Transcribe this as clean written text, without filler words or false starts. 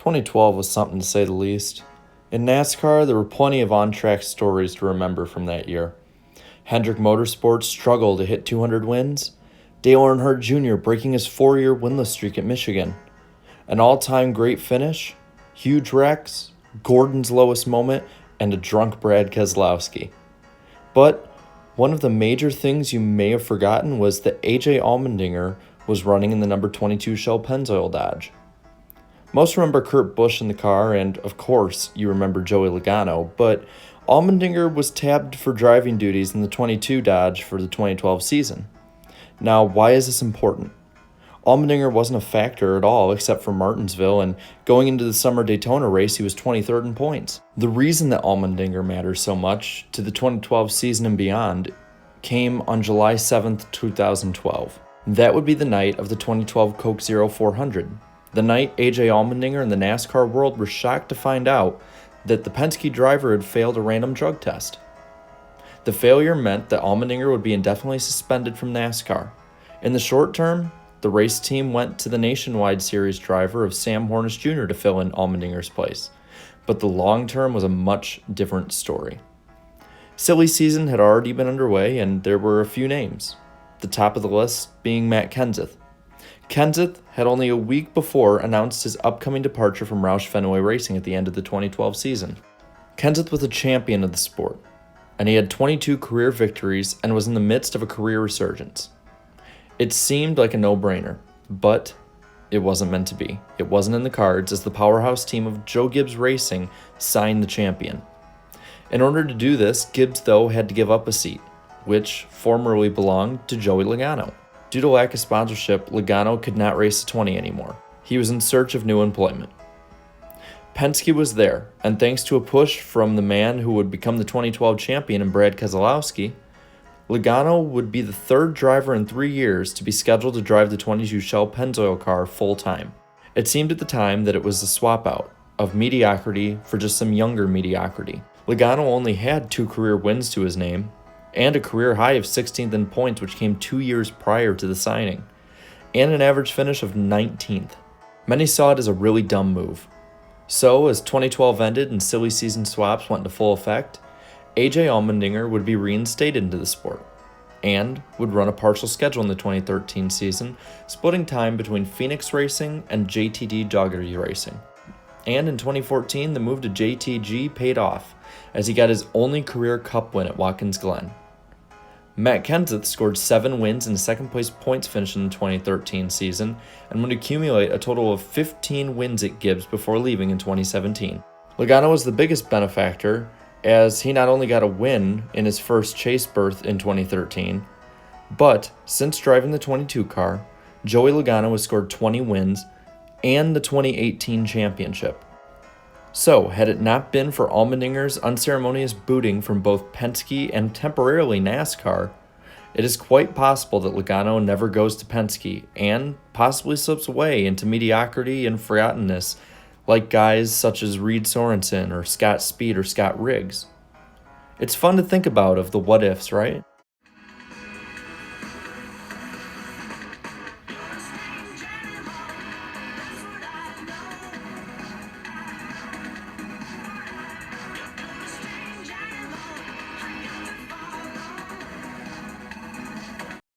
2012 was something to say the least. In NASCAR, there were plenty of on-track stories to remember from that year. Hendrick Motorsports struggled to hit 200 wins, Dale Earnhardt Jr. breaking his 4-year winless streak at Michigan. An all-time great finish, huge wrecks, Gordon's lowest moment, and a drunk Brad Keselowski. But one of the major things you may have forgotten was that AJ Allmendinger was running in the number 22 Shell-Pennzoil Dodge. Most remember Kurt Busch in the car, and of course you remember Joey Logano, but Allmendinger was tabbed for driving duties in the 22 Dodge for the 2012 season. Now, why is this important? Allmendinger wasn't a factor at all except for Martinsville, and going into the summer Daytona race, he was 23rd in points. The reason that Allmendinger matters so much to the 2012 season and beyond came on July 7th, 2012. That would be the night of the 2012 Coke Zero 400. The night AJ Allmendinger and the NASCAR world were shocked to find out that the Penske driver had failed a random drug test. The failure meant that Allmendinger would be indefinitely suspended from NASCAR. In the short term, the race team went to the Nationwide Series driver of Sam Hornish Jr. to fill in Allmendinger's place. But the long term was a much different story. Silly season had already been underway, and there were a few names. The top of the list being Matt Kenseth. Kenseth had only a week before announced his upcoming departure from Roush-Fenway Racing at the end of the 2012 season. Kenseth was a champion of the sport, and he had 22 career victories and was in the midst of a career resurgence. It seemed like a no-brainer, but it wasn't meant to be. It wasn't in the cards as the powerhouse team of Joe Gibbs Racing signed the champion. In order to do this, Gibbs, though, had to give up a seat, which formerly belonged to Joey Logano. Due to lack of sponsorship, Logano could not race the 20 anymore. He was in search of new employment. Penske was there, and thanks to a push from the man who would become the 2012 champion in Brad Keselowski, Logano would be the third driver in 3 years to be scheduled to drive the 22 Shell-Pennzoil car full-time. It seemed at the time that it was a swap-out of mediocrity for just some younger mediocrity. Logano only had 2 career wins to his name, and a career high of 16th in points, which came 2 years prior to the signing, and an average finish of 19th. Many saw it as a really dumb move. So, as 2012 ended and silly season swaps went into full effect, AJ Allmendinger would be reinstated into the sport, and would run a partial schedule in the 2013 season, splitting time between Phoenix Racing and JTG Dougherty Racing. And in 2014, the move to JTG paid off, as he got his only career Cup win at Watkins Glen. Matt Kenseth scored 7 wins and a second-place points finish in the 2013 season, and would accumulate a total of 15 wins at Gibbs before leaving in 2017. Logano was the biggest benefactor, as he not only got a win in his first chase berth in 2013, but since driving the 22 car, Joey Logano has scored 20 wins and the 2018 championship. So, had it not been for Allmendinger's unceremonious booting from both Penske and temporarily NASCAR, it is quite possible that Logano never goes to Penske and possibly slips away into mediocrity and forgottenness like guys such as Reed Sorensen or Scott Speed or Scott Riggs. It's fun to think about of the what-ifs, right?